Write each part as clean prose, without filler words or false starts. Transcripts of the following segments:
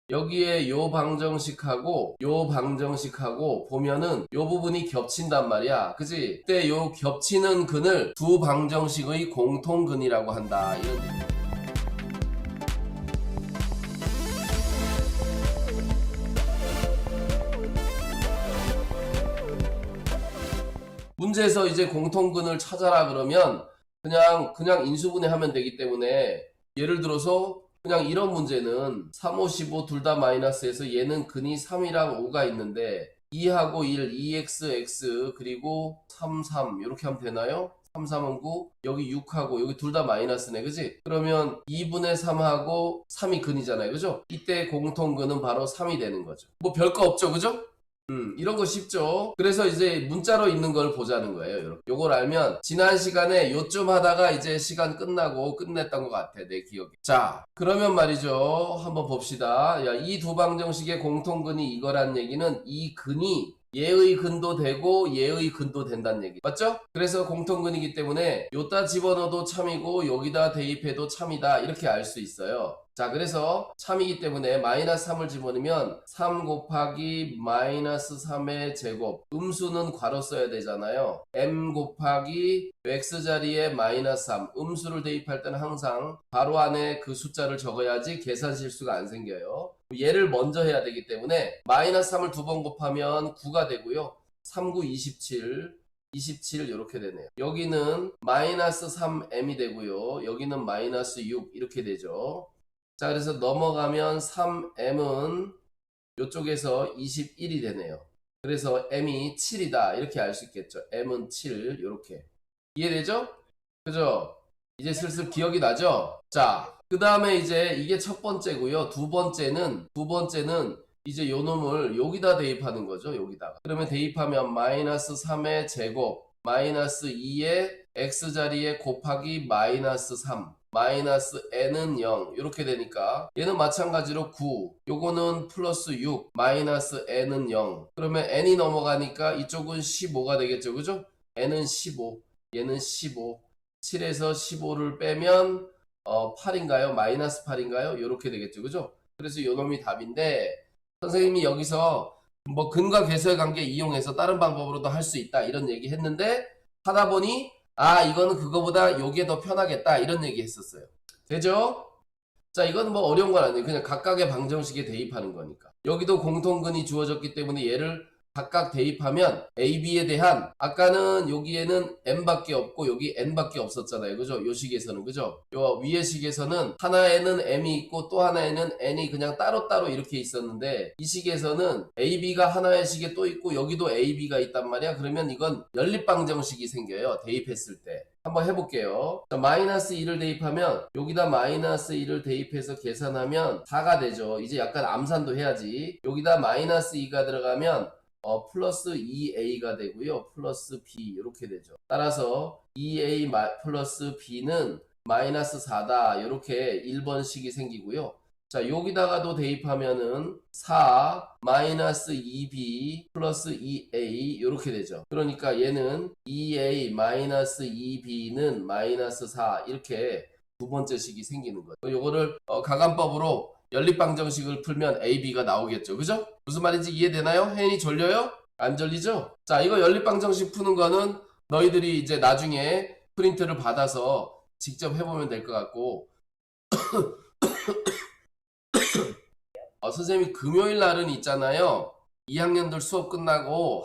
여기에 요 방정식하고 보면은 요 부분이 겹친단 말이야. 그지? 그때 요 겹치는 근을 두 방정식의 공통근이라고 한다. 이런 얘기. 문제에서 이제 공통근을 찾아라 그러면 그냥 인수분해 하면 되기 때문에 예를 들어서 그냥 이런 문제는 3, 5, 15 둘 다 마이너스에서 얘는 근이 3이랑 5가 있는데 2하고 1, 2x, x 그리고 3, 3 이렇게 하면 되나요? 3, 3은 9 여기 6하고 여기 둘 다 마이너스네 그지? 그러면 2분의 3하고 3이 근이잖아요 그죠? 이때 공통근은 바로 3이 되는 거죠. 뭐 별거 없죠 그죠? 이런 거 쉽죠. 그래서 이제 문자로 있는 걸 보자는 거예요. 이렇게. 요걸 알면 지난 시간에 요쯤 하다가 이제 시간 끝나고 끝냈던 것 같아. 내 기억에. 자, 그러면 말이죠. 한번 봅시다. 야, 이 두 방정식의 공통근이 이거란 얘기는 이 근이 얘의 근도 되고 얘의 근도 된다는 얘기 맞죠? 그래서 공통근이기 때문에 요따 집어넣어도 참이고 여기다 대입해도 참이다 이렇게 알 수 있어요. 자 그래서 참이기 때문에 마이너스 3을 집어넣으면 3 곱하기 마이너스 3의 제곱 음수는 괄호 써야 되잖아요. m 곱하기 x자리에 마이너스 3 음수를 대입할 때는 항상 괄호 안에 그 숫자를 적어야지 계산 실수가 안 생겨요. 얘를 먼저 해야 되기 때문에 마이너스 3을 두 번 곱하면 9가 되고요. 3, 9, 27 이렇게 되네요. 여기는 마이너스 3m이 되고요. 여기는 마이너스 6 이렇게 되죠. 자 그래서 넘어가면 3m은 이쪽에서 21이 되네요. 그래서 m이 7이다 이렇게 알 수 있겠죠. m은 7 이렇게 이해되죠? 그죠? 이제 슬슬 기억이 나죠? 자 그 다음에 이제 이게 첫 번째고요. 두 번째는 이제 요 놈을 여기다 대입하는 거죠. 여기다가 그러면 대입하면 마이너스 3의 제곱 마이너스 2의 x자리에 곱하기 마이너스 3 마이너스 n은 0 이렇게 되니까 얘는 마찬가지로 9 요거는 플러스 6 마이너스 n은 0 그러면 n이 넘어가니까 이쪽은 15가 되겠죠 그죠? n은 15 얘는 15 7에서 15를 빼면 8인가요? 마이너스 8인가요? 이렇게 되겠죠 그죠? 그래서 요놈이 답인데 선생님이 여기서 뭐 근과 계수의 관계 이용해서 다른 방법으로도 할 수 있다 이런 얘기 했는데 하다 보니 아 이거는 그거보다 요게 더 편하겠다 이런 얘기 했었어요. 되죠? 자 이건 뭐 어려운 건 아니에요. 그냥 각각의 방정식에 대입하는 거니까. 여기도 공통근이 주어졌기 때문에 얘를 각각 대입하면 A, B에 대한 아까는 여기에는 M밖에 없고 여기 N밖에 없었잖아요. 그죠? 요 식에서는 그죠? 요 위의 식에서는 하나에는 M이 있고 또 하나에는 N이 그냥 따로따로 이렇게 있었는데 이 식에서는 A, B가 하나의 식에 또 있고 여기도 A, B가 있단 말이야. 그러면 이건 연립방정식이 생겨요. 대입했을 때. 한번 해볼게요. 자, 마이너스 2를 대입하면 여기다 마이너스 2를 대입해서 계산하면 4가 되죠. 이제 약간 암산도 해야지. 여기다 마이너스 2가 들어가면 플러스 2a가 되고요. 플러스 b 이렇게 되죠. 따라서 2a 플러스 b는 마이너스 4다. 이렇게 1번식이 생기고요. 자 여기다가도 대입하면은 4 마이너스 2b 플러스 2a 이렇게 되죠. 그러니까 얘는 2a 마이너스 2b는 마이너스 4 이렇게 두 번째 식이 생기는 거예요. 요거를 가감법으로 연립방정식을 풀면 a, b가 나오겠죠. 그죠? 무슨 말인지 이해되나요? 혜인이 졸려요? 안 졸리죠? 자 이거 연립방정식 푸는 거는 너희들이 이제 나중에 프린트를 받아서 직접 해보면 될 것 같고 선생님이 금요일 날은 있잖아요. 2학년들 수업 끝나고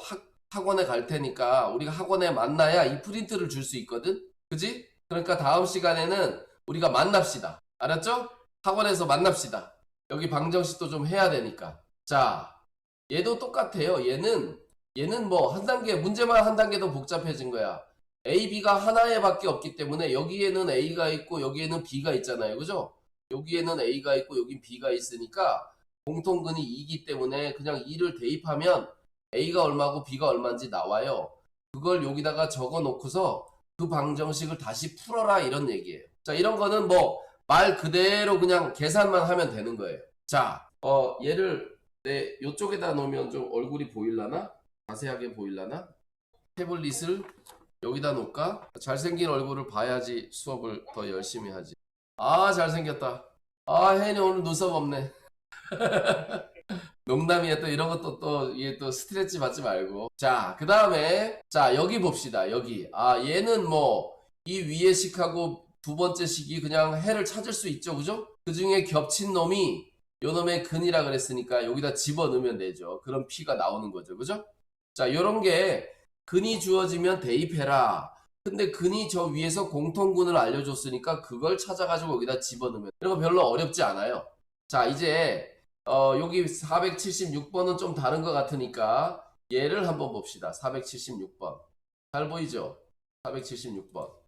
학원에 갈 테니까 우리가 학원에 만나야 이 프린트를 줄 수 있거든? 그지? 그러니까 다음 시간에는 우리가 만납시다. 알았죠? 학원에서 만납시다. 여기 방정식도 좀 해야 되니까. 자, 얘도 똑같아요. 얘는 뭐 한 단계, 문제만 한 단계 더 복잡해진 거야. A, B가 하나에 밖에 없기 때문에 여기에는 A가 있고 여기에는 B가 있잖아요. 그죠? 여기에는 A가 있고 여긴 B가 있으니까 공통근이 2이기 때문에 그냥 2를 대입하면 A가 얼마고 B가 얼마인지 나와요. 그걸 여기다가 적어 놓고서 그 방정식을 다시 풀어라 이런 얘기예요. 자, 이런 거는 뭐 말 그대로 그냥 계산만 하면 되는 거예요. 자, 얘를 내 요쪽에다 놓으면 좀 얼굴이 보일라나? 자세하게 보일라나? 태블릿을 여기다 놓을까? 잘생긴 얼굴을 봐야지 수업을 더 열심히 하지. 아, 잘생겼다. 아, 혜인이 오늘 눈썹 없네. 농담이야. 또 이런 것도 또 이게 또 스트레치 받지 말고. 자, 그 다음에 자 여기 봅시다. 여기 얘는 뭐 이 위에 식하고 두 번째 식이 그냥 해를 찾을 수 있죠, 그죠? 그 중에 겹친 놈이 요 놈의 근이라 그랬으니까 여기다 집어넣으면 되죠. 그럼 P가 나오는 거죠, 그죠? 자, 요런 게 근이 주어지면 대입해라. 근데 근이 저 위에서 공통근을 알려줬으니까 그걸 찾아가지고 여기다 집어넣으면 이런 거 별로 어렵지 않아요. 자, 이제 여기 476번은 좀 다른 것 같으니까 얘를 한번 봅시다. 476번. 잘 보이죠? 476번.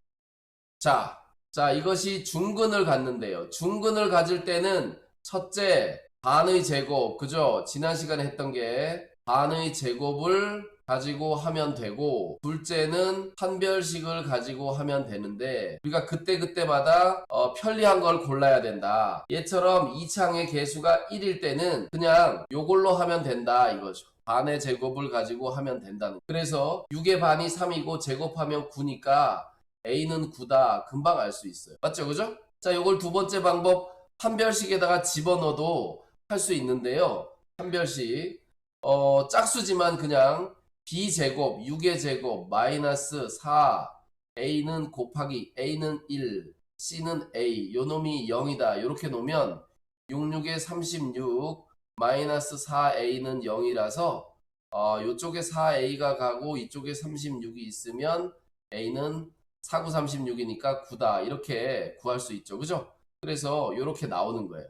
자, 이것이 중근을 갖는데요. 중근을 가질 때는 첫째, 반의 제곱, 그죠? 지난 시간에 했던 게 반의 제곱을 가지고 하면 되고, 둘째는 판별식을 가지고 하면 되는데, 우리가 그때그때마다 편리한 걸 골라야 된다. 얘처럼 이 창의 개수가 1일 때는 그냥 요걸로 하면 된다 이거죠. 반의 제곱을 가지고 하면 된다는. 그래서 6의 반이 3이고 제곱하면 9니까 A는 9다. 금방 알 수 있어요. 맞죠? 그죠? 자, 요걸 두 번째 방법 판별식에다가 집어넣어도 할 수 있는데요. 판별식. 짝수지만 그냥 B제곱, 6의 제곱, 마이너스 4, A는 곱하기, A는 1, C는 A, 요 놈이 0이다. 요렇게 놓으면 6, 6에 36, 마이너스 4A는 0이라서 요쪽에 4A가 가고 이쪽에 36이 있으면 A는 4, 9, 36이니까 9다. 이렇게 구할 수 있죠. 그죠? 그래서 이렇게 나오는 거예요.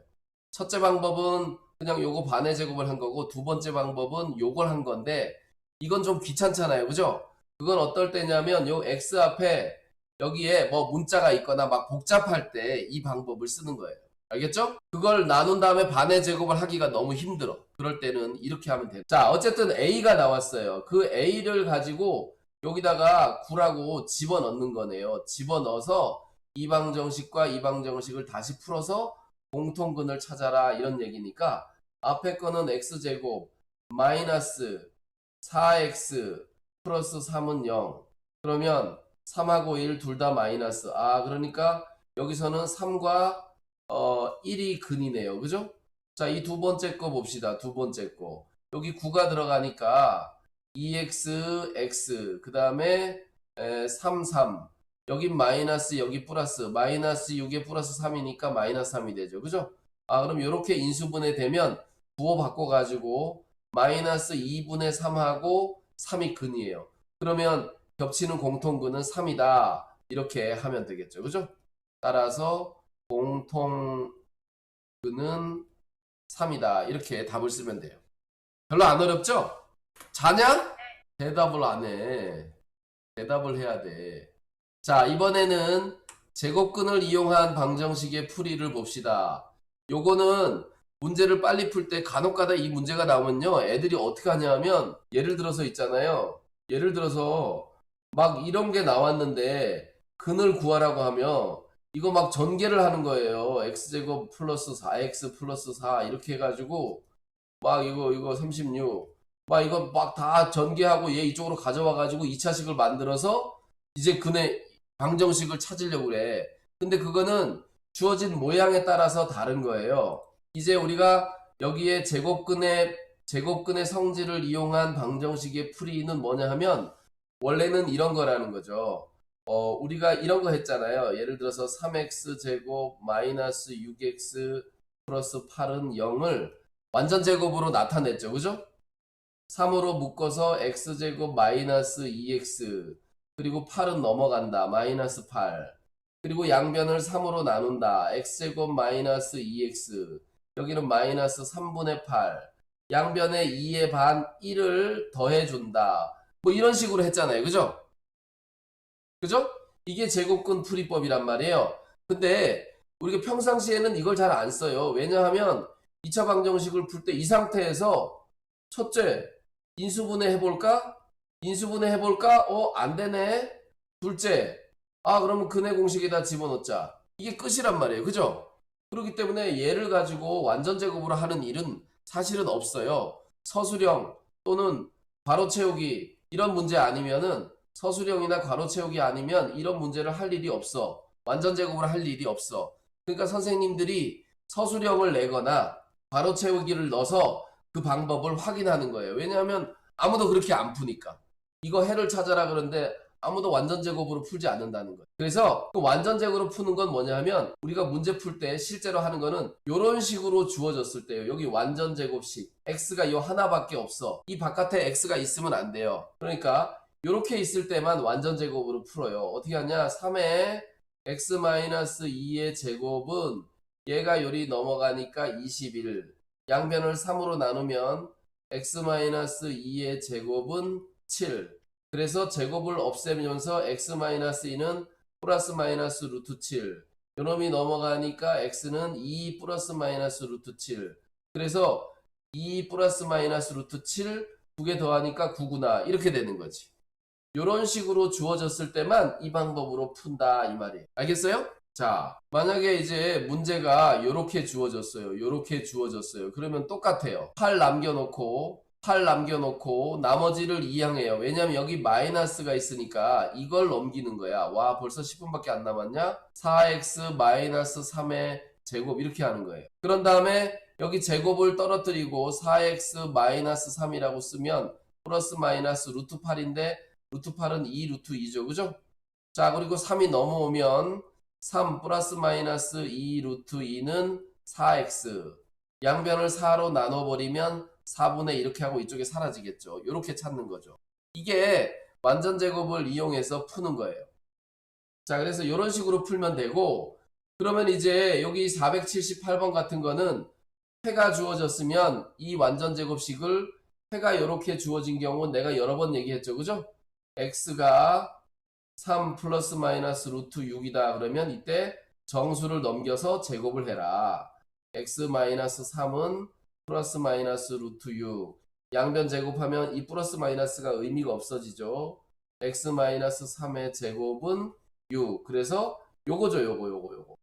첫째 방법은 그냥 요거 반의 제곱을 한 거고 두 번째 방법은 요걸 한 건데 이건 좀 귀찮잖아요. 그죠? 그건 어떨 때냐면 요 X 앞에 여기에 뭐 문자가 있거나 막 복잡할 때 이 방법을 쓰는 거예요. 알겠죠? 그걸 나눈 다음에 반의 제곱을 하기가 너무 힘들어. 그럴 때는 이렇게 하면 돼요. 자, 어쨌든 A가 나왔어요. 그 A를 가지고 여기다가 9라고 집어넣는 거네요. 집어넣어서 이방정식과 이방정식을 다시 풀어서 공통근을 찾아라 이런 얘기니까 앞에 거는 x제곱 마이너스 4x 플러스 3은 0. 그러면 3하고 1 둘 다 마이너스. 그러니까 여기서는 3과 1이 근이네요. 그죠? 자, 이 두 번째 거 봅시다. 두 번째 거. 여기 9가 들어가니까 2x, x, 그 다음에 3, 3. 여기 마이너스, 여기 플러스. 마이너스 6에 플러스 3이니까 마이너스 3이 되죠. 그죠? 그럼 이렇게 인수분해 되면 부호 바꿔가지고 마이너스 2분의 3하고 3이 근이에요. 그러면 겹치는 공통근은 3이다. 이렇게 하면 되겠죠. 그죠? 따라서 공통근은 3이다. 이렇게 답을 쓰면 돼요. 별로 안 어렵죠? 자냐? 대답을 안 해. 대답을 해야 돼. 자, 이번에는 제곱근을 이용한 방정식의 풀이를 봅시다. 요거는 문제를 빨리 풀 때 간혹가다 이 문제가 나오면요. 애들이 어떻게 하냐면 예를 들어서 있잖아요. 예를 들어서 막 이런 게 나왔는데 근을 구하라고 하면 이거 막 전개를 하는 거예요. x제곱 플러스 4x 플러스 4 이렇게 해가지고 막 이거 36 막 이거 막 다 전개하고 얘 이쪽으로 가져와 가지고 2차식을 만들어서 이제 근의 방정식을 찾으려고 그래. 근데 그거는 주어진 모양에 따라서 다른 거예요. 이제 우리가 여기에 제곱근의 성질을 이용한 방정식의 풀이는 뭐냐 하면 원래는 이런 거라는 거죠. 우리가 이런 거 했잖아요. 예를 들어서 3x 제곱 마이너스 6x 플러스 8은 0을 완전 제곱으로 나타냈죠. 그죠? 3으로 묶어서 x제곱 마이너스 2x 그리고 8은 넘어간다. 마이너스 8 그리고 양변을 3으로 나눈다. x제곱 마이너스 2x 여기는 마이너스 3분의 8 양변에 2의 반 1을 더해준다. 뭐 이런 식으로 했잖아요. 그죠? 그죠? 이게 제곱근 풀이법이란 말이에요. 근데 우리가 평상시에는 이걸 잘 안 써요. 왜냐하면 2차 방정식을 풀 때 이 상태에서 첫째, 인수분해 해볼까? 인수분해 해볼까? 안 되네. 둘째, 그러면 근의 공식에다 집어넣자. 이게 끝이란 말이에요. 그죠? 그렇기 때문에 얘를 가지고 완전 제곱으로 하는 일은 사실은 없어요. 서술형 또는 괄호 채우기 이런 문제 아니면은 서술형이나 괄호 채우기 아니면 이런 문제를 할 일이 없어. 완전 제곱을 할 일이 없어. 그러니까 선생님들이 서술형을 내거나 괄호 채우기를 넣어서 그 방법을 확인하는 거예요. 왜냐하면 아무도 그렇게 안 푸니까. 이거 해를 찾아라 그러는데 아무도 완전 제곱으로 풀지 않는다는 거예요. 그래서 그 완전 제곱으로 푸는 건 뭐냐 하면 우리가 문제 풀 때 실제로 하는 거는 이런 식으로 주어졌을 때요. 여기 완전 제곱식 x가 요 하나밖에 없어. 이 바깥에 x가 있으면 안 돼요. 그러니까 이렇게 있을 때만 완전 제곱으로 풀어요. 어떻게 하냐? 3의 x-2의 제곱은 얘가 요리 넘어가니까 21. 양변을 3으로 나누면 x-2의 제곱은 7. 그래서 제곱을 없애면서 x-2는 플러스 마이너스 루트 7. 요놈이 넘어가니까 x는 2 플러스 마이너스 루트 7. 그래서 2 플러스 마이너스 루트 7 두 개 더하니까 9구나. 이렇게 되는 거지. 요런 식으로 주어졌을 때만 이 방법으로 푼다 이 말이에요. 알겠어요? 자, 만약에 이제 문제가 요렇게 주어졌어요. 요렇게 주어졌어요. 그러면 똑같아요. 8 남겨놓고 나머지를 이항해요. 왜냐면 여기 마이너스가 있으니까 이걸 넘기는 거야. 와, 벌써 10분밖에 안 남았냐? 4x 마이너스 3의 제곱 이렇게 하는 거예요. 그런 다음에 여기 제곱을 떨어뜨리고 4x 마이너스 3이라고 쓰면 플러스 마이너스 루트 8인데 루트 8은 2 루트 2죠. 그죠? 자, 그리고 3이 넘어오면 3 플러스 마이너스 2 루트 2는 4x. 양변을 4로 나눠버리면 4분의 이렇게 하고 이쪽에 사라지겠죠. 이렇게 찾는 거죠. 이게 완전 제곱을 이용해서 푸는 거예요. 자, 그래서 이런 식으로 풀면 되고, 그러면 이제 여기 478번 같은 거는 해가 주어졌으면 이 완전 제곱식을 해가 이렇게 주어진 경우 내가 여러 번 얘기했죠. 그죠? x가 3 플러스 마이너스 루트 6이다. 그러면 이때 정수를 넘겨서 제곱을 해라. x 마이너스 3은 플러스 마이너스 루트 6. 양변 제곱하면 이 플러스 마이너스가 의미가 없어지죠. x 마이너스 3의 제곱은 6. 그래서 요거죠. 요거.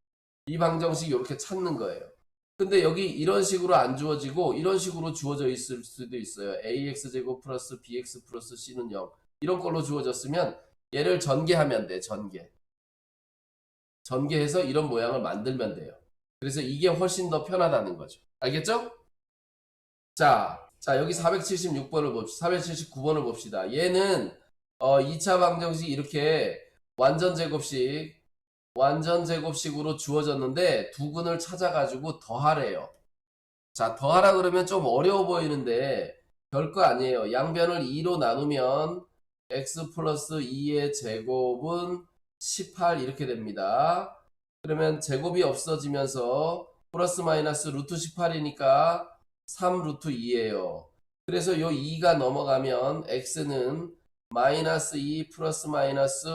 이 방정식 이렇게 찾는 거예요. 근데 여기 이런 식으로 안 주어지고 이런 식으로 주어져 있을 수도 있어요. ax제곱 플러스 bx 플러스 c는 0. 이런 걸로 주어졌으면 얘를 전개하면 돼. 전개해서 이런 모양을 만들면 돼요. 그래서 이게 훨씬 더 편하다는 거죠. 알겠죠? 자, 여기 476번을 봅시다. 479번을 봅시다. 얘는 2차 방정식 이렇게 완전 제곱식으로 주어졌는데 두근을 찾아가지고 더하래요. 자, 더하라 그러면 좀 어려워 보이는데 별거 아니에요. 양변을 2로 나누면 x 플러스 2의 제곱은 18 이렇게 됩니다. 그러면 제곱이 없어지면서 플러스 마이너스 루트 18이니까 3 루트 2예요. 그래서 요 2가 넘어가면 x는 마이너스 2 플러스 마이너스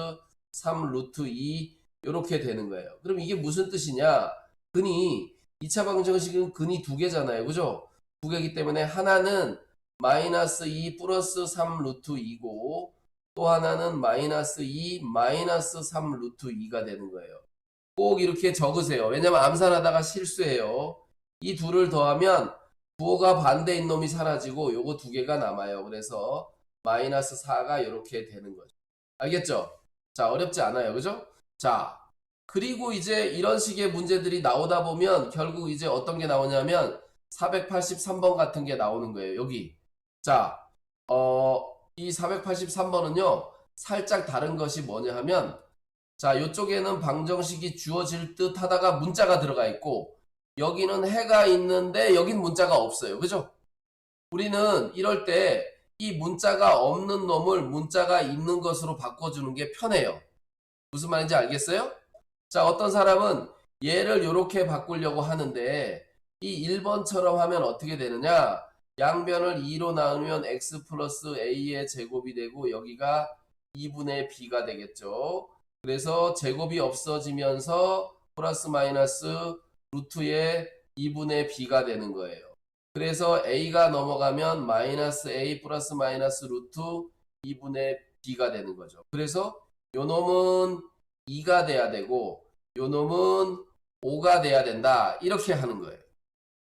3 루트 2 이렇게 되는 거예요. 그럼 이게 무슨 뜻이냐? 근이 2차 방정식은 근이 두 개잖아요. 그죠? 두 개이기 때문에 하나는 마이너스 2 플러스 3 루트 2고 또 하나는 마이너스 2 마이너스 3 루트 2가 되는 거예요. 꼭 이렇게 적으세요. 왜냐면 암산하다가 실수해요. 이 둘을 더하면 부호가 반대인 놈이 사라지고 요거 두 개가 남아요. 그래서 마이너스 4가 이렇게 되는 거죠. 알겠죠? 자, 어렵지 않아요. 그죠? 자, 그리고 이제 이런 식의 문제들이 나오다 보면 결국 이제 어떤 게 나오냐면 483번 같은 게 나오는 거예요. 여기. 자, 이 483번은요. 살짝 다른 것이 뭐냐 하면 자, 요쪽에는 방정식이 주어질 듯 하다가 문자가 들어가 있고 여기는 해가 있는데 여긴 문자가 없어요. 그죠? 우리는 이럴 때 이 문자가 없는 놈을 문자가 있는 것으로 바꿔주는 게 편해요. 무슨 말인지 알겠어요? 자, 어떤 사람은 얘를 이렇게 바꾸려고 하는데 이 1번처럼 하면 어떻게 되느냐? 양변을 2로 나누면 x 플러스 a의 제곱이 되고 여기가 2분의 b가 되겠죠. 그래서 제곱이 없어지면서 플러스 마이너스 루트의 2분의 b가 되는 거예요. 그래서 a가 넘어가면 마이너스 a 플러스 마이너스 루트 2분의 b가 되는 거죠. 그래서 요 놈은 2가 돼야 되고 요 놈은 5가 돼야 된다. 이렇게 하는 거예요.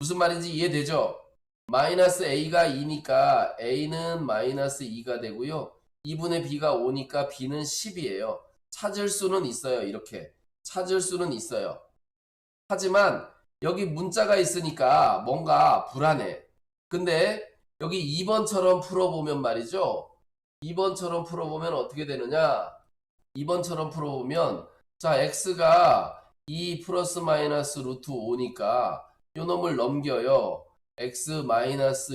무슨 말인지 이해되죠? 마이너스 a가 2니까 a는 마이너스 2가 되고요. 2분의 b가 5니까 b는 10이에요. 찾을 수는 있어요. 이렇게. 찾을 수는 있어요. 하지만 여기 문자가 있으니까 뭔가 불안해. 근데 여기 2번처럼 풀어보면 말이죠. 2번처럼 풀어보면 어떻게 되느냐? 2번처럼 풀어보면 자 x가 2 플러스 마이너스 루트 5니까 요 놈을 넘겨요. x 마이너스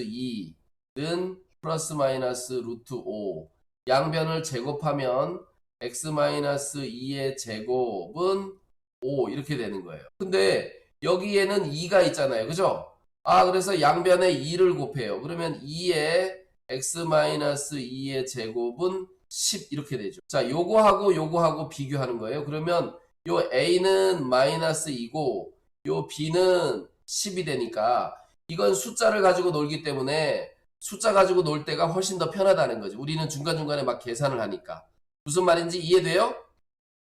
2는 플러스 마이너스 루트 5 양변을 제곱하면 x 마이너스 2의 제곱은 5 이렇게 되는 거예요. 근데 여기에는 2가 있잖아요. 그죠? 아 그래서 양변에 2를 곱해요. 그러면 2의 x 마이너스 2의 제곱은 10 이렇게 되죠. 자, 요거하고 비교하는 거예요. 그러면 요 A는 마이너스 2고 요 B는 10이 되니까 이건 숫자를 가지고 놀기 때문에 숫자 가지고 놀 때가 훨씬 더 편하다는 거지. 우리는 중간중간에 막 계산을 하니까. 무슨 말인지 이해돼요?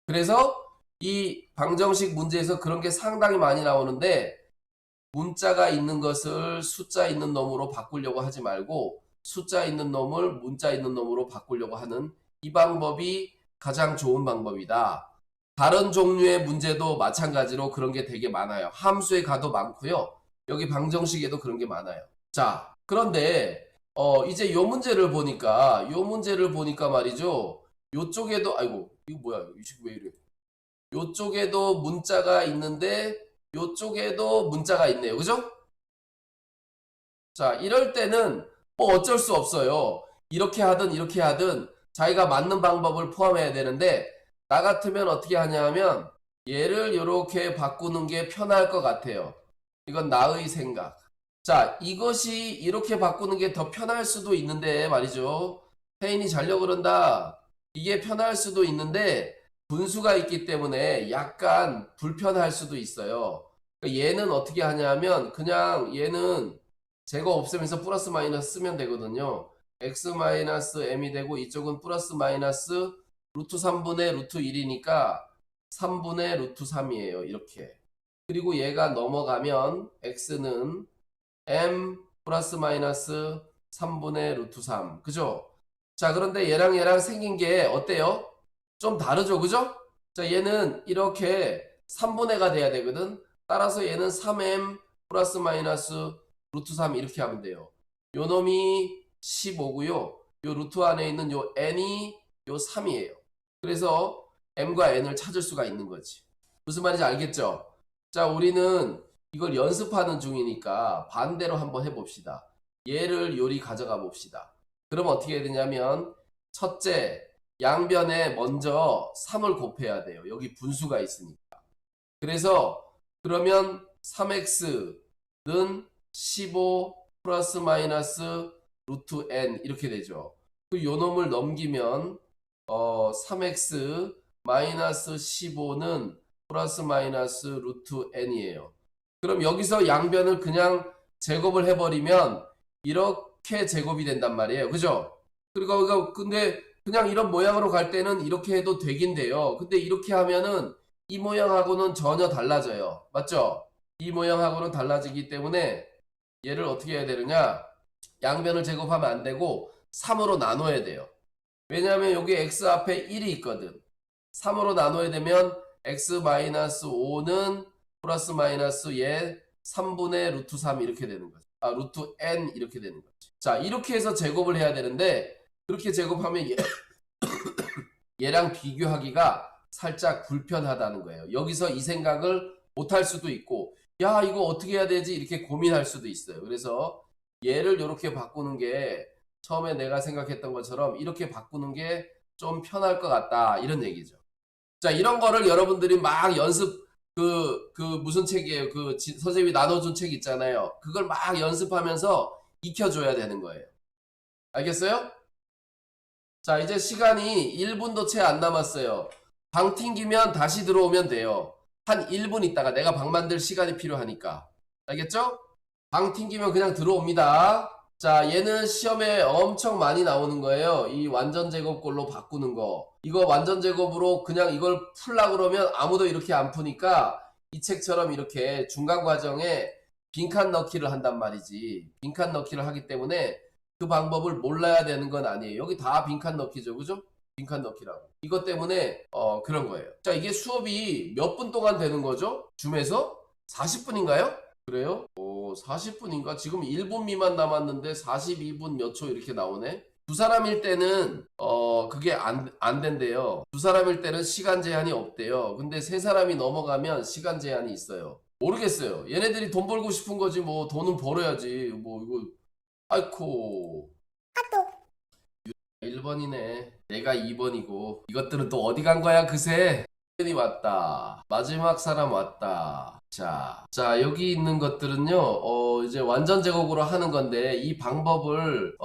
그래서 이 방정식 문제에서 그런 게 상당히 많이 나오는데 문자가 있는 것을 숫자 있는 놈으로 바꾸려고 하지 말고 숫자 있는 놈을 문자 있는 놈으로 바꾸려고 하는 이 방법이 가장 좋은 방법이다. 다른 종류의 문제도 마찬가지로 그런 게 되게 많아요. 함수에 가도 많고요. 여기 방정식에도 그런 게 많아요. 자, 그런데 이제 요 문제를 보니까 말이죠. 요쪽에도 아이고 이거 뭐야 이 식 왜 이래? 요쪽에도 문자가 있는데 요쪽에도 문자가 있네요. 그죠? 자, 이럴 때는 뭐 어쩔 수 없어요. 이렇게 하든 자기가 맞는 방법을 포함해야 되는데 나 같으면 어떻게 하냐 하면 얘를 이렇게 바꾸는 게 편할 것 같아요. 이건 나의 생각. 자, 이것이 이렇게 바꾸는 게 더 편할 수도 있는데 말이죠. 혜인이 자려고 그런다. 이게 편할 수도 있는데 분수가 있기 때문에 약간 불편할 수도 있어요. 그러니까 얘는 어떻게 하냐면 그냥 얘는 제거 없애면서 플러스 마이너스 쓰면 되거든요. x 마이너스 m이 되고 이쪽은 플러스 마이너스 루트 3분의 루트 1이니까 3분의 루트 3이에요. 이렇게. 그리고 얘가 넘어가면 x는 m 플러스 마이너스 3분의 루트 3. 그죠? 자, 그런데 얘랑 생긴 게 어때요? 좀 다르죠? 그죠? 자, 얘는 이렇게 3분의가 돼야 되거든. 따라서 얘는 3m 플러스 마이너스 루트 3 이렇게 하면 돼요. 요 놈이 15고요. 요 루트 안에 있는 요 n이 요 3이에요. 그래서 m과 n을 찾을 수가 있는 거지. 무슨 말인지 알겠죠? 자, 우리는 이걸 연습하는 중이니까 반대로 한번 해봅시다. 얘를 요리 가져가 봅시다. 그럼 어떻게 해야 되냐면 첫째, 양변에 먼저 3을 곱해야 돼요. 여기 분수가 있으니까. 그래서 그러면 3x는 15 플러스 마이너스 루트 n 이렇게 되죠. 그 요놈을 넘기면 3x 마이너스 15는 플러스 마이너스 루트 n이에요. 그럼 여기서 양변을 그냥 제곱을 해버리면 이렇게 제곱이 된단 말이에요. 그죠? 그리고 근데 그냥 이런 모양으로 갈 때는 이렇게 해도 되긴 돼요. 근데 이렇게 하면은 이 모양하고는 전혀 달라져요. 맞죠? 이 모양하고는 달라지기 때문에 얘를 어떻게 해야 되느냐? 양변을 제곱하면 안 되고 3으로 나눠야 돼요. 왜냐하면 여기 x 앞에 1이 있거든. 3으로 나눠야 되면 x-5는 플러스 마이너스 얘 3분의 루트 3 이렇게 되는 거죠. 아, 루트 n 이렇게 되는 거죠. 자, 이렇게 해서 제곱을 해야 되는데 그렇게 제곱하면 얘랑 비교하기가 살짝 불편하다는 거예요. 여기서 이 생각을 못할 수도 있고 야 이거 어떻게 해야 되지 이렇게 고민할 수도 있어요. 그래서 얘를 이렇게 바꾸는 게 처음에 내가 생각했던 것처럼 이렇게 바꾸는 게 좀 편할 것 같다 이런 얘기죠. 자, 이런 거를 여러분들이 막 연습 무슨 책이에요? 선생님이 나눠준 책 있잖아요. 그걸 막 연습하면서 익혀줘야 되는 거예요. 알겠어요? 자, 이제 시간이 1분도 채 안 남았어요. 방 튕기면 다시 들어오면 돼요. 한 1분 있다가 내가 방 만들 시간이 필요하니까. 알겠죠? 방 튕기면 그냥 들어옵니다. 자, 얘는 시험에 엄청 많이 나오는 거예요. 이 완전 제곱꼴로 바꾸는 거. 이거 완전 제곱으로 그냥 이걸 풀라 그러면 아무도 이렇게 안 푸니까 이 책처럼 이렇게 중간 과정에 빈칸 넣기를 한단 말이지. 빈칸 넣기를 하기 때문에 그 방법을 몰라야 되는 건 아니에요. 여기 다 빈칸 넣기죠. 그죠? 빈칸 넣기라고. 이것 때문에 그런 거예요. 자, 이게 수업이 몇 분 동안 되는 거죠? 줌에서? 40분인가요? 그래요? 40분인가? 지금 1분 미만 남았는데 42분 몇 초 이렇게 나오네? 두 사람일 때는 그게 안 된대요. 두 사람일 때는 시간 제한이 없대요. 근데 세 사람이 넘어가면 시간 제한이 있어요. 모르겠어요. 얘네들이 돈 벌고 싶은 거지 뭐 돈은 벌어야지. 뭐 이거 아이코 1번이네. 내가 2번이고 이것들은 또 어디 간 거야 그새? 이 왔다. 마지막 사람 왔다. 자, 여기 있는 것들은요, 이제 완전 제곱으로 하는 건데, 이 방법을,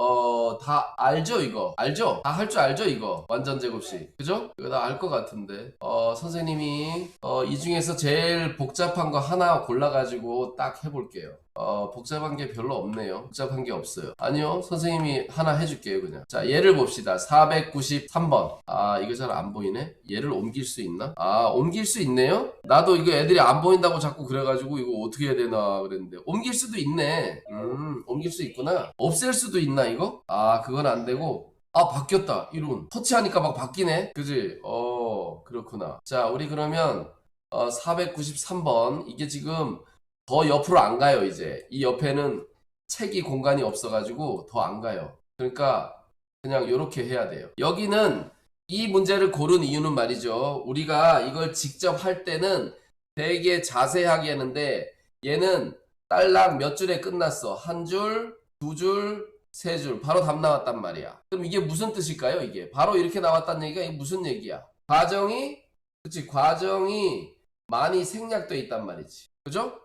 다 알죠, 이거? 알죠? 다 할 줄 알죠, 이거? 완전 제곱식. 그죠? 이거 다 알 것 같은데. 선생님이, 이 중에서 제일 복잡한 거 하나 골라가지고 딱 해볼게요. 복잡한 게 별로 없네요. 복잡한 게 없어요. 아니요, 선생님이 하나 해줄게요, 그냥. 자, 얘를 봅시다. 493번. 아, 이거 잘 안 보이네? 얘를 옮길 수 있나? 아, 옮길 수 있네요? 나도 이거 애들이 안 보인다고 자꾸 그래가지고 이거 어떻게 해야 되나 그랬는데. 옮길 수도 있네. 옮길 수 있구나. 없앨 수도 있나, 이거? 아, 그건 안 되고. 아, 바뀌었다. 이론. 터치하니까 막 바뀌네. 그지? 그렇구나. 자, 우리 그러면, 493번. 이게 지금, 더 옆으로 안 가요, 이제. 이 옆에는 책이 공간이 없어가지고 더 안 가요. 그러니까 그냥 이렇게 해야 돼요. 여기는 이 문제를 고른 이유는 말이죠. 우리가 이걸 직접 할 때는 되게 자세하게 하는데 얘는 딸랑 몇 줄에 끝났어. 한 줄, 두 줄, 세 줄. 바로 답 나왔단 말이야. 그럼 이게 무슨 뜻일까요, 이게? 바로 이렇게 나왔다는 얘기가 이게 무슨 얘기야? 과정이 많이 생략돼 있단 말이지. 그죠?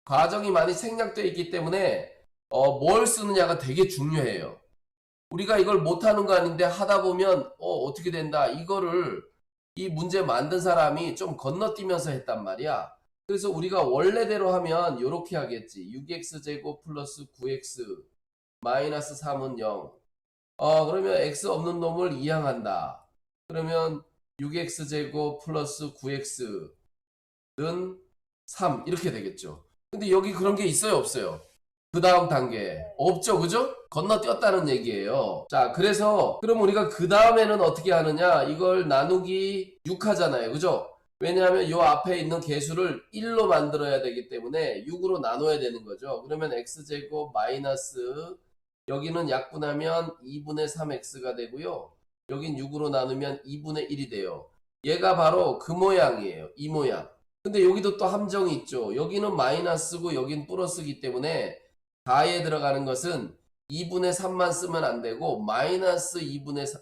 과정이 많이 생략되어 있기 때문에 뭘 쓰느냐가 되게 중요해요. 우리가 이걸 못하는 거 아닌데 하다 보면 어떻게 된다. 이거를 이 문제 만든 사람이 좀 건너뛰면서 했단 말이야. 그래서 우리가 원래대로 하면 이렇게 하겠지. 6x제곱 플러스 9x 마이너스 3은 0. 그러면 x 없는 놈을 이항한다. 그러면 6x제곱 플러스 9x는 3 이렇게 되겠죠. 근데 여기 그런 게 있어요, 없어요? 그 다음 단계 없죠, 그죠? 건너뛰었다는 얘기예요. 자, 그래서 그럼 우리가 그 다음에는 어떻게 하느냐? 이걸 나누기 6 하잖아요, 그죠? 왜냐하면 요 앞에 있는 개수를 1로 만들어야 되기 때문에 6으로 나눠야 되는 거죠. 그러면 x제곱 마이너스 여기는 약분하면 2분의 3x가 되고요. 여긴 6으로 나누면 2분의 1이 돼요. 얘가 바로 그 모양이에요. 이 모양. 근데 여기도 또 함정이 있죠. 여기는 마이너스고 여긴 플러스이기 때문에 가에 들어가는 것은 2분의 3만 쓰면 안 되고 마이너스 2분의 3.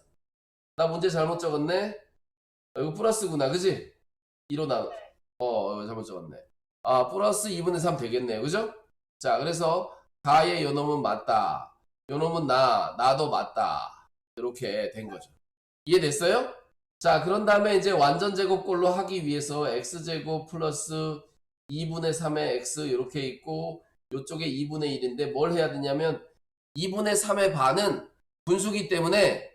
나 문제 잘못 적었네? 이거 플러스구나. 그지? 2로 나 잘못 적었네. 아, 플러스 2분의 3 되겠네요. 그죠? 자, 그래서 가의 요 놈은 맞다. 요 놈은 나도 맞다. 이렇게 된 거죠. 이해됐어요? 자, 그런 다음에 이제 완전 제곱꼴로 하기 위해서 x제곱 플러스 2분의 3의 x 이렇게 있고 이쪽에 2분의 1인데 뭘 해야 되냐면 2분의 3의 반은 분수기 때문에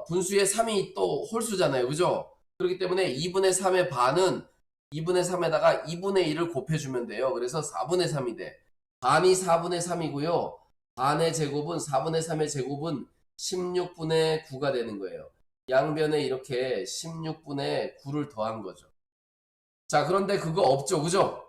분수에 3이 또 홀수잖아요. 그죠? 그렇기 때문에 2분의 3의 반은 2분의 3에다가 2분의 1을 곱해주면 돼요. 그래서 4분의 3이 돼. 반이 4분의 3이고요. 반의 제곱은 4분의 3의 제곱은 16분의 9가 되는 거예요. 양변에 이렇게 16분의 9를 더한 거죠. 자, 그런데 그거 없죠. 그죠?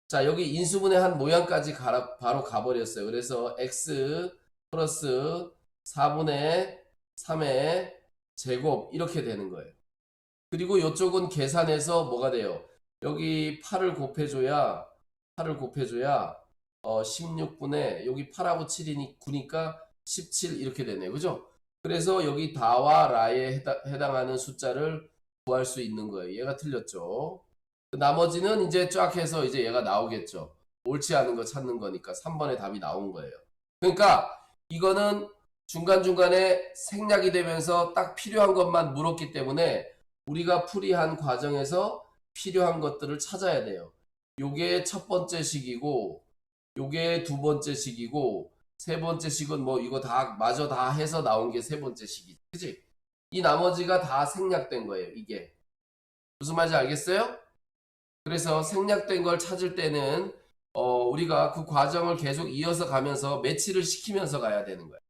자, 여기 인수분해 한 모양까지 바로 가버렸어요. 그래서 x 플러스 4분의 3의 제곱 이렇게 되는 거예요. 그리고 이쪽은 계산해서 뭐가 돼요? 여기 8을 곱해줘야 16분의 여기 8하고 7이니 9니까 17 이렇게 되네요. 그죠? 그래서 여기 다와 라에 해당하는 숫자를 구할 수 있는 거예요. 얘가 틀렸죠. 나머지는 이제 쫙 해서 이제 얘가 나오겠죠. 옳지 않은 거 찾는 거니까 3번의 답이 나온 거예요. 그러니까 이거는 중간중간에 생략이 되면서 딱 필요한 것만 물었기 때문에 우리가 풀이한 과정에서 필요한 것들을 찾아야 돼요. 요게 첫 번째 식이고 요게 두 번째 식이고 세 번째 식은 뭐 이거 다 마저 다 해서 나온 게 세 번째 식이지. 그치? 이 나머지가 다 생략된 거예요. 이게. 무슨 말인지 알겠어요? 그래서 생략된 걸 찾을 때는 우리가 그 과정을 계속 이어서 가면서 매치를 시키면서 가야 되는 거예요.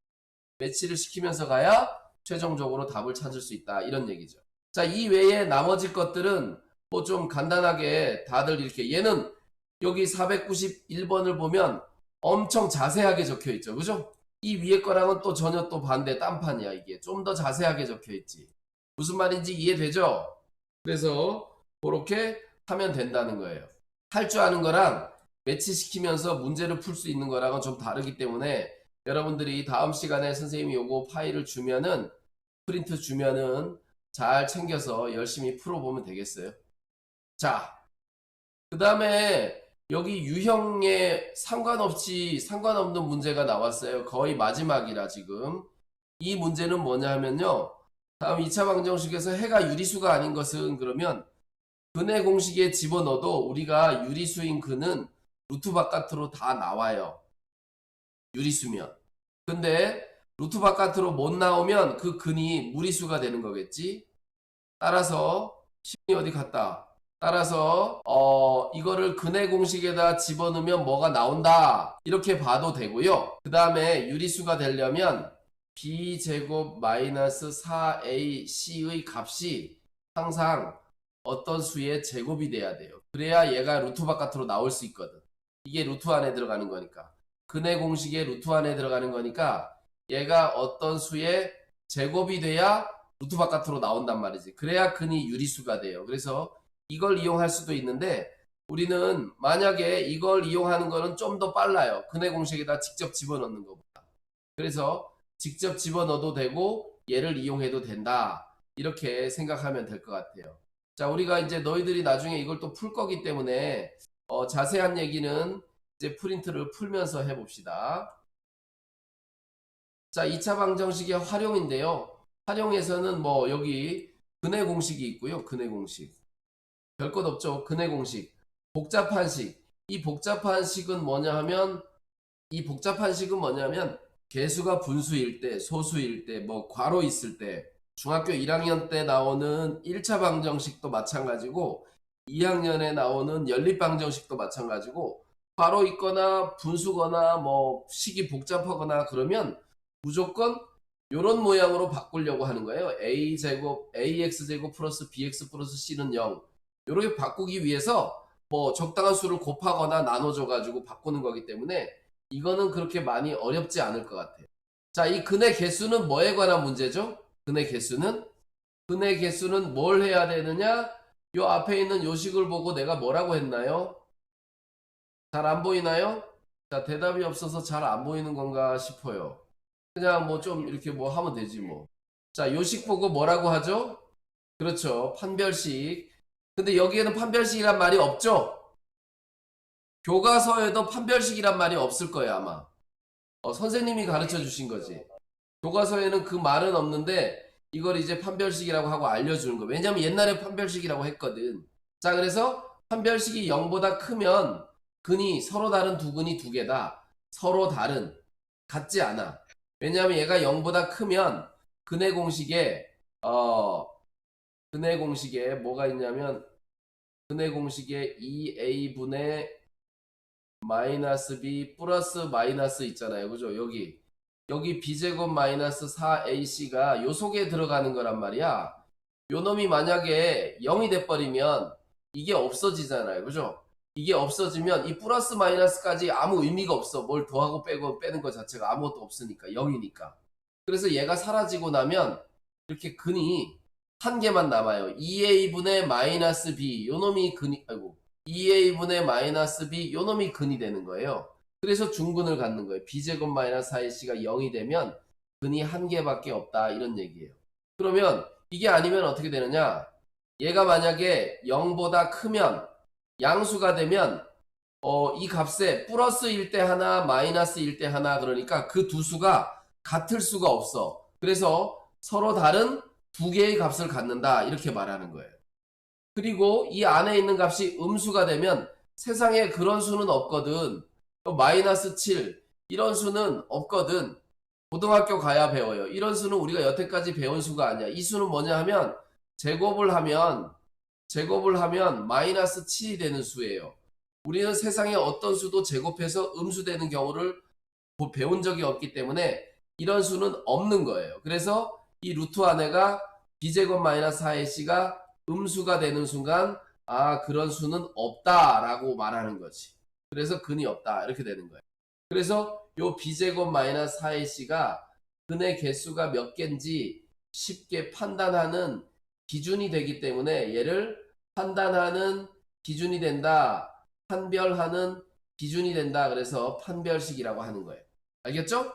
매치를 시키면서 가야 최종적으로 답을 찾을 수 있다. 이런 얘기죠. 자, 이 외에 나머지 것들은 뭐 좀 간단하게 다들 이렇게 얘는 여기 491번을 보면 엄청 자세하게 적혀 있죠. 그죠? 이 위에 거랑은 또 전혀 또 반대 딴판이야. 이게 좀 더 자세하게 적혀 있지. 무슨 말인지 이해되죠? 그래서 그렇게 하면 된다는 거예요. 할 줄 아는 거랑 매치시키면서 문제를 풀 수 있는 거랑은 좀 다르기 때문에 여러분들이 다음 시간에 선생님이 요거 파일을 주면은 프린트 주면은 잘 챙겨서 열심히 풀어보면 되겠어요. 자, 그 다음에 여기 유형에 상관없는 문제가 나왔어요. 거의 마지막이라 지금. 이 문제는 뭐냐 하면요. 다음 2차 방정식에서 해가 유리수가 아닌 것은 그러면 근의 공식에 집어넣어도 우리가 유리수인 근은 루트 바깥으로 다 나와요. 유리수면. 근데 루트 바깥으로 못 나오면 그 근이 무리수가 되는 거겠지. 따라서 식이 어디 갔다. 따라서 이거를 근의 공식에다 집어넣으면 뭐가 나온다. 이렇게 봐도 되고요. 그 다음에 유리수가 되려면 b제곱 마이너스 4ac의 값이 항상 어떤 수의 제곱이 돼야 돼요. 그래야 얘가 루트 바깥으로 나올 수 있거든. 이게 루트 안에 들어가는 거니까. 근의 공식에 루트 안에 들어가는 거니까 얘가 어떤 수의 제곱이 돼야 루트 바깥으로 나온단 말이지. 그래야 근이 유리수가 돼요. 그래서 이걸 이용할 수도 있는데 우리는 만약에 이걸 이용하는 거는 좀 더 빨라요. 근의 공식에다 직접 집어넣는 것보다. 그래서 직접 집어넣어도 되고 얘를 이용해도 된다. 이렇게 생각하면 될 것 같아요. 자, 우리가 이제 너희들이 나중에 이걸 또 풀 거기 때문에 자세한 얘기는 이제 프린트를 풀면서 해봅시다. 자, 2차 방정식의 활용인데요. 활용에서는 뭐 여기 근의 공식이 있고요. 근의 공식. 별 것 없죠. 근의 공식. 복잡한 식. 이 복잡한 식은 뭐냐 하면 개수가 분수일 때, 소수일 때, 뭐 괄호 있을 때 중학교 1학년 때 나오는 1차 방정식도 마찬가지고 2학년에 나오는 연립 방정식도 마찬가지고 괄호 있거나 분수거나 뭐 식이 복잡하거나 그러면 무조건 이런 모양으로 바꾸려고 하는 거예요. ax제곱 플러스 bx 플러스 c는 0 이렇게 바꾸기 위해서 뭐 적당한 수를 곱하거나 나눠줘 가지고 바꾸는 거기 때문에 이거는 그렇게 많이 어렵지 않을 것 같아요. 자, 이 근의 개수는 뭐에 관한 문제죠? 근의 개수는 뭘 해야 되느냐? 요 앞에 있는 요식을 보고 내가 뭐라고 했나요? 잘 안 보이나요? 자, 대답이 없어서 잘 안 보이는 건가 싶어요. 그냥 뭐 좀 이렇게 뭐 하면 되지 뭐. 자, 요식 보고 뭐라고 하죠? 그렇죠. 판별식. 근데 여기에는 판별식이란 말이 없죠? 교과서에도 판별식이란 말이 없을 거예요, 아마. 선생님이 가르쳐 주신 거지. 교과서에는 그 말은 없는데 이걸 이제 판별식이라고 하고 알려주는 거. 왜냐면 옛날에 판별식이라고 했거든. 자, 그래서 판별식이 0보다 크면 근이 서로 다른 두 근이 두 개다. 서로 다른. 같지 않아. 왜냐하면 얘가 0보다 크면 근의 공식에 뭐가 있냐면 근의 공식에 2a분의 마이너스 b 플러스 마이너스 있잖아요. 그죠? 여기 b제곱 마이너스 4ac가 요 속에 들어가는 거란 말이야. 요 놈이 만약에 0이 돼버리면 이게 없어지잖아요. 그죠? 이게 없어지면 이 플러스 마이너스까지 아무 의미가 없어. 뭘 더하고 빼고 빼는 것 자체가 아무것도 없으니까 0이니까. 그래서 얘가 사라지고 나면 이렇게 근이 한 개만 남아요. 2a분의 마이너스 b 요 놈이 근이 2a분의 마이너스 b 요 놈이 근이 되는 거예요. 그래서 중근을 갖는 거예요. b제곱 마이너스 4ac가 0이 되면 근이 한 개밖에 없다 이런 얘기예요. 그러면 이게 아니면 어떻게 되느냐? 얘가 만약에 0보다 크면 양수가 되면 이 값에 플러스일 때 하나 마이너스일 때 하나 그러니까 그 두 수가 같을 수가 없어. 그래서 서로 다른 두 개의 값을 갖는다 이렇게 말하는 거예요. 그리고 이 안에 있는 값이 음수가 되면 세상에 그런 수는 없거든. 마이너스 7 이런 수는 없거든. 고등학교 가야 배워요. 이런 수는 우리가 여태까지 배운 수가 아니야. 이 수는 뭐냐 하면 제곱을 하면 마이너스 7이 되는 수예요. 우리는 세상에 어떤 수도 제곱해서 음수되는 경우를 배운 적이 없기 때문에 이런 수는 없는 거예요. 그래서 이 루트 안에가 b제곱 마이너스 4ac가 음수가 되는 순간 아, 그런 수는 없다라고 말하는 거지. 그래서 근이 없다. 이렇게 되는 거예요. 그래서 요 b제곱 마이너스 4ac가 근의 개수가 몇 개인지 쉽게 판단하는 기준이 되기 때문에 얘를 판단하는 기준이 된다. 판별하는 기준이 된다. 그래서 판별식이라고 하는 거예요. 알겠죠?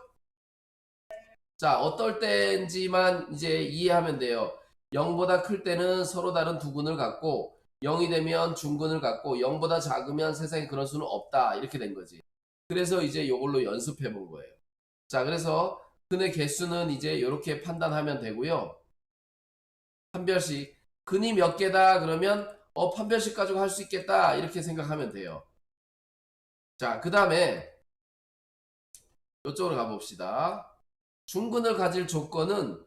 자, 어떨 때인지만 이제 이해하면 돼요. 0보다 클 때는 서로 다른 두 근을 갖고 0이 되면 중근을 갖고 0보다 작으면 세상에 그런 수는 없다. 이렇게 된 거지. 그래서 이제 이걸로 연습해 본 거예요. 자, 그래서 근의 개수는 이제 이렇게 판단하면 되고요. 판별식. 근이 몇 개다 그러면 판별식 가지고 할 수 있겠다. 이렇게 생각하면 돼요. 자, 그 다음에 이쪽으로 가봅시다. 중근을 가질 조건은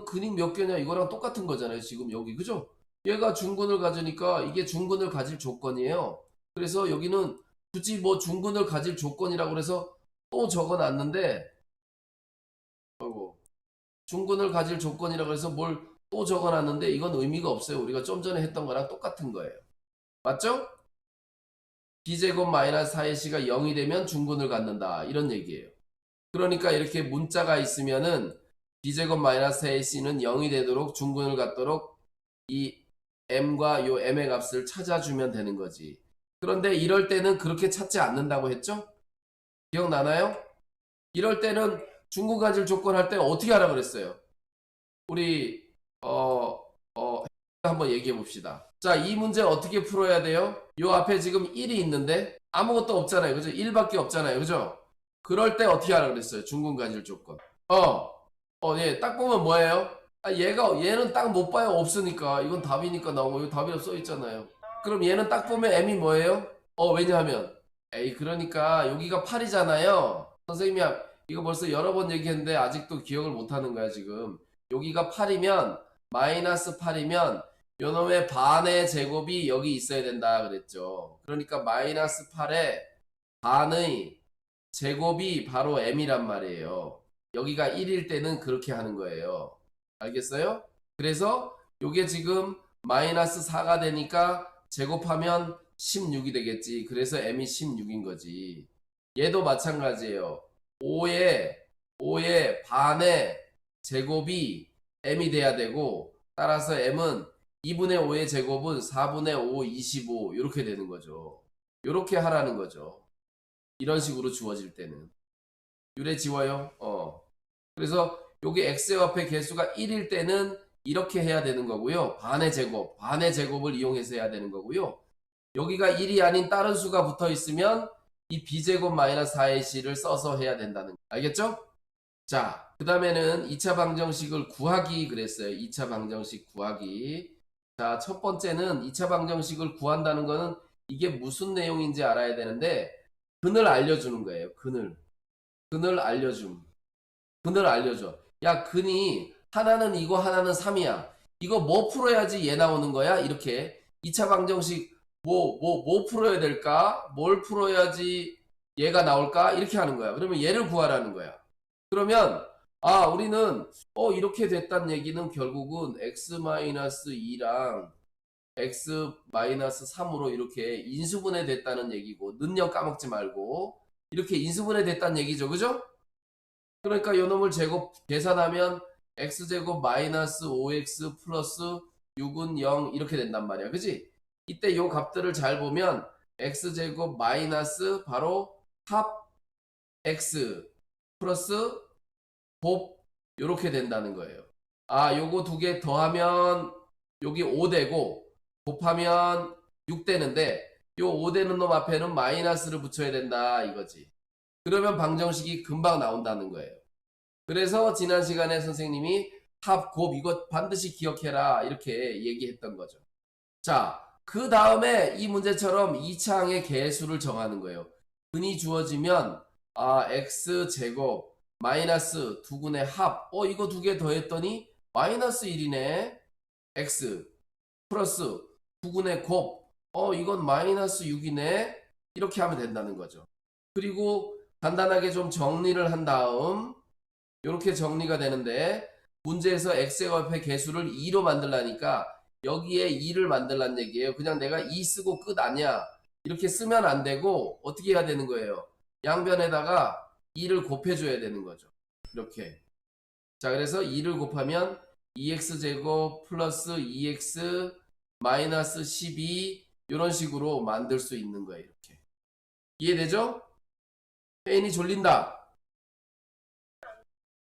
근이 몇 개냐 이거랑 똑같은 거잖아요. 지금 여기 그죠? 얘가 중근을 가지니까 이게 중근을 가질 조건이에요. 그래서 여기는 굳이 뭐 중근을 가질 조건이라고 그래서 또 적어놨는데 중근을 가질 조건이라고 해서 뭘 또 적어놨는데 이건 의미가 없어요. 우리가 좀 전에 했던 거랑 똑같은 거예요. 맞죠? b제곱 마이너스 4ac가 0이 되면 중근을 갖는다. 이런 얘기예요. 그러니까 이렇게 문자가 있으면은 b제곱 마이너스 ac는 0이 되도록 중근을 갖도록 이 m과 요 m의 값을 찾아주면 되는 거지. 그런데 이럴 때는 그렇게 찾지 않는다고 했죠? 기억나나요? 이럴 때는 중근 가질 조건 할 때 어떻게 하라 그랬어요? 우리 한번 얘기해 봅시다. 자, 이 문제 어떻게 풀어야 돼요? 요 앞에 지금 1이 있는데 아무것도 없잖아요. 그죠? 1밖에 없잖아요. 그죠? 그럴 때 어떻게 하라 그랬어요? 중근 가질 조건. 예, 딱 보면 뭐예요? 아, 얘는 딱 못 봐요. 없으니까. 이건 답이니까 나오고, 이거 답이라고 써 있잖아요. 그럼 얘는 딱 보면 m이 뭐예요? 왜냐하면, 그러니까 여기가 8이잖아요. 선생님이 이거 벌써 여러 번 얘기했는데 아직도 기억을 못 하는 거야, 지금. 여기가 8이면, 마이너스 8이면, 요놈의 반의 제곱이 여기 있어야 된다 그랬죠. 그러니까 마이너스 8의 반의 제곱이 바로 m이란 말이에요. 여기가 1일 때는 그렇게 하는 거예요. 알겠어요? 그래서 요게 지금 마이너스 4가 되니까 제곱하면 16이 되겠지. 그래서 m이 16인 거지. 얘도 마찬가지예요. 5의 반의 제곱이 m이 돼야 되고 따라서 m은 2분의 5의 제곱은 4분의 5, 25 이렇게 되는 거죠. 이렇게 하라는 거죠. 이런 식으로 주어질 때는. 유래 지워요. 그래서 여기 x의 합의 개수가 1일 때는 이렇게 해야 되는 거고요. 반의 제곱을 이용해서 해야 되는 거고요. 여기가 1이 아닌 다른 수가 붙어 있으면 이 b제곱 마이너스 4ac를 써서 해야 된다는 거. 알겠죠? 자, 그 다음에는 2차 방정식을 구하기 그랬어요. 2차 방정식 구하기. 자, 첫 번째는 2차 방정식을 구한다는 거는 이게 무슨 내용인지 알아야 되는데 근을 알려주는 거예요. 근을 알려줌. 근을 알려줘. 야, 근이 하나는 이거 하나는 3이야. 이거 뭐 풀어야지 얘 나오는 거야? 이렇게 2차 방정식 뭐 풀어야 될까? 뭘 풀어야지 얘가 나올까? 이렇게 하는 거야. 그러면 얘를 구하라는 거야. 그러면 우리는 이렇게 됐다는 얘기는 결국은 x-2랑 x-3으로 이렇게 인수분해 됐다는 얘기고 능력 까먹지 말고 이렇게 인수분해 됐다는 얘기죠. 그죠? 그러니까 요 놈을 제곱 계산하면 x제곱 마이너스 5x 플러스 6은 0 이렇게 된단 말이야. 그지? 이때 요 값들을 잘 보면 x제곱 마이너스 바로 합 x 플러스 곱 요렇게 된다는 거예요. 요거 두 개 더하면 여기 5 되고 곱하면 6 되는데 요 5 되는 놈 앞에는 마이너스를 붙여야 된다 이거지. 그러면 방정식이 금방 나온다는 거예요. 그래서 지난 시간에 선생님이 합, 곱 이거 반드시 기억해라 이렇게 얘기했던 거죠. 자, 그 다음에 이 문제처럼 2차항의 개수를 정하는 거예요. 근이 주어지면 x제곱 마이너스 두근의 합 이거 두 개 더했더니 마이너스 1이네. x 플러스 두근의 곱 이건 마이너스 6이네. 이렇게 하면 된다는 거죠. 그리고 간단하게 좀 정리를 한 다음 이렇게 정리가 되는데 문제에서 x의 값의 개수를 2로 만들라니까 여기에 2를 만들란 얘기예요. 그냥 내가 2 쓰고 끝 아니야. 이렇게 쓰면 안 되고 어떻게 해야 되는 거예요? 양변에다가 2를 곱해줘야 되는 거죠. 이렇게. 자, 그래서 2를 곱하면 2x제곱 플러스 2x 마이너스 12 이런 식으로 만들 수 있는 거예요. 이렇게. 이해되죠? 혜인이 졸린다.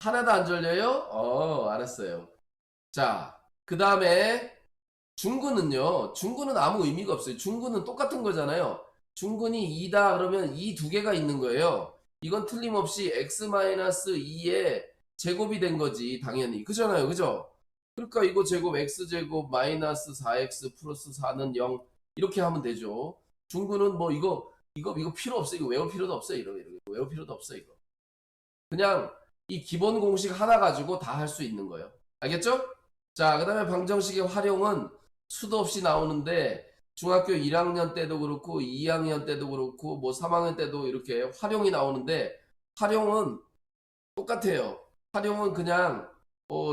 하나도 안 졸려요? 알았어요. 자, 그 다음에 중근은요. 중근은 아무 의미가 없어요. 중근은 똑같은 거잖아요. 중근이 2다 그러면 이 두 개가 있는 거예요. 이건 틀림없이 x-2의 제곱이 된 거지 당연히. 그잖아요. 그죠? 그러니까 이거 제곱 x제곱 마이너스 4x 플러스 4는 0 이렇게 하면 되죠. 중근은 뭐 이거 필요 없어. 이거 외울 필요도 없어요. 이거 외울 필요도 없어. 이거 그냥 이 기본 공식 하나 가지고 다 할 수 있는 거예요. 알겠죠? 자, 그 다음에 방정식의 활용은 수도 없이 나오는데 중학교 1학년 때도 그렇고 2학년 때도 그렇고 뭐 3학년 때도 이렇게 활용이 나오는데 활용은 똑같아요. 활용은 그냥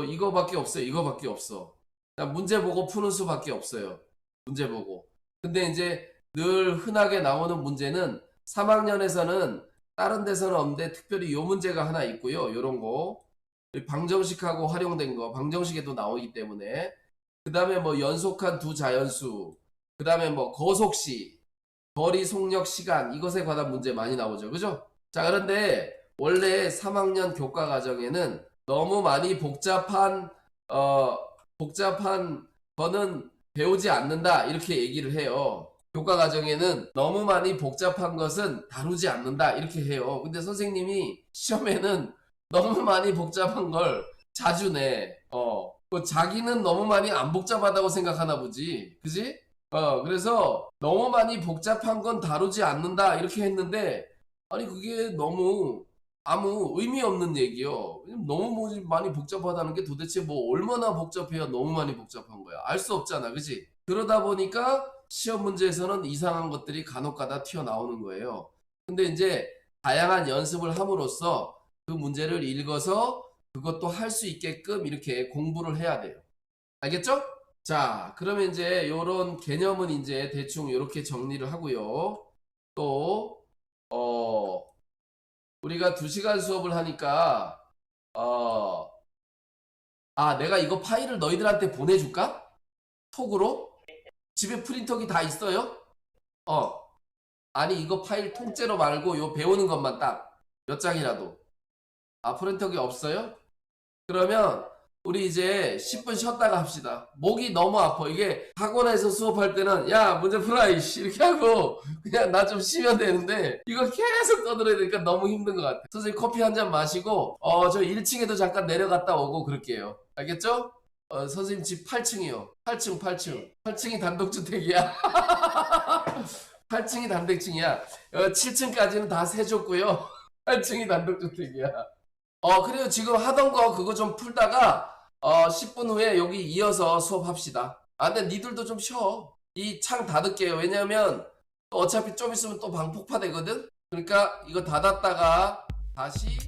이거밖에 없어요. 이거밖에 없어. 그냥 문제 보고 푸는 수밖에 없어요. 문제 보고. 근데 이제 늘 흔하게 나오는 문제는 3학년에서는 다른 데서는 없는데 특별히 요 문제가 하나 있고요. 요런 거. 방정식하고 활용된 거 방정식에도 나오기 때문에 그 다음에 뭐 연속한 두 자연수 그 다음에 뭐 거속시 거리 속력 시간 이것에 관한 문제 많이 나오죠. 그죠? 자, 그런데 원래 3학년 교과 과정에는 너무 많이 복잡한 거는 배우지 않는다 이렇게 얘기를 해요. 교과 과정에는 너무 많이 복잡한 것은 다루지 않는다 이렇게 해요. 근데 선생님이 시험에는 너무 많이 복잡한 걸 자주 내. 자기는 너무 많이 안 복잡하다고 생각하나 보지. 그지? 그래서 너무 많이 복잡한 건 다루지 않는다 이렇게 했는데 아니 그게 너무 아무 의미 없는 얘기요. 너무 많이 복잡하다는 게 도대체 뭐 얼마나 복잡해야 너무 많이 복잡한 거야. 알 수 없잖아. 그지? 그러다 보니까 시험 문제에서는 이상한 것들이 간혹가다 튀어나오는 거예요. 근데 이제 다양한 연습을 함으로써 그 문제를 읽어서 그것도 할 수 있게끔 이렇게 공부를 해야 돼요. 알겠죠? 자, 그러면 이제 요런 개념은 이제 대충 이렇게 정리를 하고요. 또, 우리가 2시간 수업을 하니까, 내가 이거 파일을 너희들한테 보내줄까? 톡으로? 집에 프린터기 다 있어요? 아니, 이거 파일 통째로 말고 요 배우는 것만 딱 몇 장이라도. 프린터기 없어요? 그러면 우리 이제 10분 쉬었다가 합시다. 목이 너무 아파. 이게 학원에서 수업할 때는 야 문제 풀어 이씨 이렇게 하고 그냥 나 좀 쉬면 되는데 이거 계속 떠들어야 되니까 너무 힘든 것 같아. 선생님 커피 한 잔 마시고 저 1층에도 잠깐 내려갔다 오고 그럴게요. 알겠죠? 선생님 집 8층이요. 8층이 단독주택이야. 8층이 단독층이야. 7층까지는 다 세줬고요. 8층이 단독주택이야. 그래요. 지금 하던 거 그거 좀 풀다가 10분 후에 여기 이어서 수업합시다. 근데 니들도 좀 쉬어. 이 창 닫을게요. 왜냐면 어차피 좀 있으면 또 방폭파 되거든. 그러니까 이거 닫았다가 다시